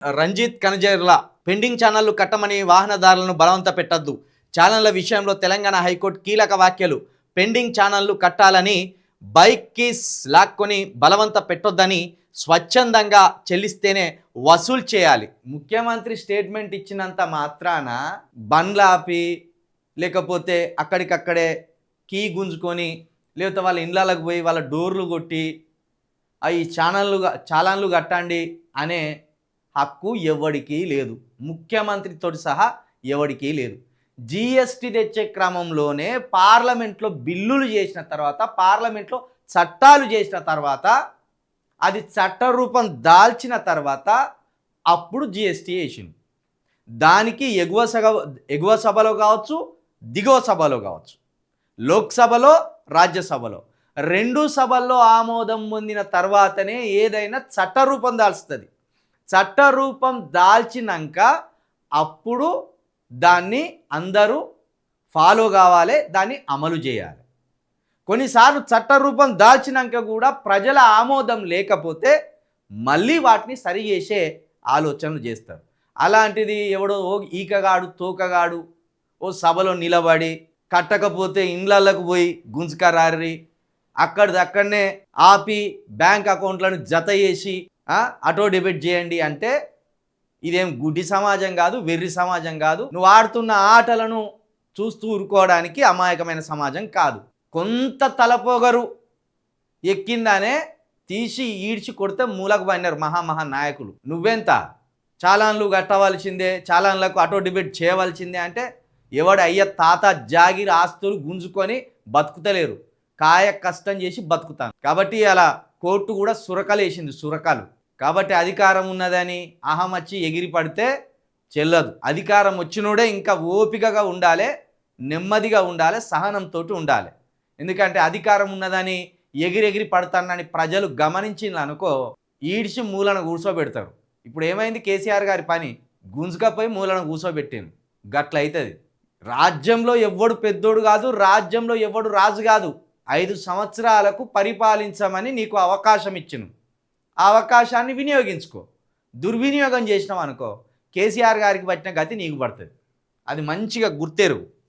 Ranjith కనజర్ల pending ఛానళ్లు కట్టమని వాహనదారులను బలవంత పెట్టద్దు. ఛానళ్ల విషయంలో తెలంగాణ హైకోర్టు కీలక వ్యాఖ్యలు. పెండింగ్ ఛానళ్లు కట్టాలని బైక్ కీస్ లాక్కొని బలవంత పెట్టొద్దని, స్వచ్ఛందంగా చెల్లిస్తేనే వసూలు చేయాలి. ముఖ్యమంత్రి స్టేట్మెంట్ ఇచ్చినంత మాత్రాన బండ్లాపి లేకపోతే అక్కడికక్కడే కీ గుంజుకొని లేకపోతే వాళ్ళ ఇళ్ళకు పోయి వాళ్ళ డోర్లు కొట్టి అవి చాలాన్లు కట్టండి అనే హక్కు ఎవడికి లేదు. ముఖ్యమంత్రితో సహా ఎవడికి లేదు. జిఎస్టీ తెచ్చే క్రమంలోనే పార్లమెంట్లో బిల్లులు చేసిన తర్వాత, పార్లమెంట్లో చట్టాలు చేసిన తర్వాత, అది చట్టరూపం దాల్చిన తర్వాత అప్పుడు జిఎస్టీ వేసింది. దానికి ఎగువ సభలో కావచ్చు, దిగువ సభలో కావచ్చు, లోక్సభలో, రాజ్యసభలో రెండు సభల్లో ఆమోదం పొందిన తర్వాతనే ఏదైనా చట్టరూపం దాల్స్తుంది. చట్టరూపం దాల్చినాక అప్పుడు దాన్ని అందరూ ఫాలో కావాలి, దాన్ని అమలు చేయాలి. కొన్నిసార్లు చట్టరూపం దాల్చినాక కూడా ప్రజల ఆమోదం లేకపోతే మళ్ళీ వాటిని సరి చేసే ఆలోచనలు చేస్తారు. అలాంటిది ఎవడో ఈకగాడు తోకగాడు ఓ సభలో నిలబడి కట్టకపోతే ఇండ్లకు పోయి గుంజుకరారి అక్కడనే ఆపి బ్యాంక్ అకౌంట్లను జత చేసి ఆటో డెబిట్ చేయండి అంటే ఇదేం గుడ్డి సమాజం కాదు, వెర్రి సమాజం కాదు. నువ్వు ఆడుతున్న ఆటలను చూస్తూ ఊరుకోవడానికి అమాయకమైన సమాజం కాదు. కొంత తలపోగరు ఎక్కిందానే తీసి ఈడ్చి కొడితే మూలకు పడినారు మహా నాయకులు. నువ్వెంత చాలాన్లు కట్టవలసిందే, చాలాన్లకు ఆటో డెబిట్ చేయవలసిందే అంటే ఎవడు అయ్య తాత జాగిరి ఆస్తులు గుంజుకొని బతుకుతలేరు, కాయ కష్టం చేసి బతుకుతాను. కాబట్టి అలా కోర్టు కూడా సురకలేసింది, సురకాలు. కాబట్టి అధికారం ఉన్నదని అహం వచ్చి ఎగిరి పడితే చెల్లదు. అధికారం వచ్చినోడే ఇంకా ఓపికగా ఉండాలి, నెమ్మదిగా ఉండాలి, సహనంతో ఉండాలి. ఎందుకంటే అధికారం ఉన్నదని ఎగిరెగిరి పడతానని ప్రజలు గమనించింది అనుకో, ఈడ్చి మూలను కూర్చోబెడతారు. ఇప్పుడు ఏమైంది కేసీఆర్ గారి పని, గుంజుకపోయి మూలను కూర్చోబెట్టింది. గట్లయితుంది. రాజ్యంలో ఎవ్వడు పెద్దోడు కాదు, రాజ్యంలో ఎవ్వడు రాజు కాదు. 5 సంవత్సరాలకు పరిపాలించమని నీకు అవకాశం ఇచ్చిన ఆ అవకాశాన్ని వినియోగించుకో. దుర్వినియోగం చేసినావు అనుకో కేసీఆర్ గారికి పట్టిన గతి నీకు పడుతుంది. అది మంచిగా గుర్తెరుగు.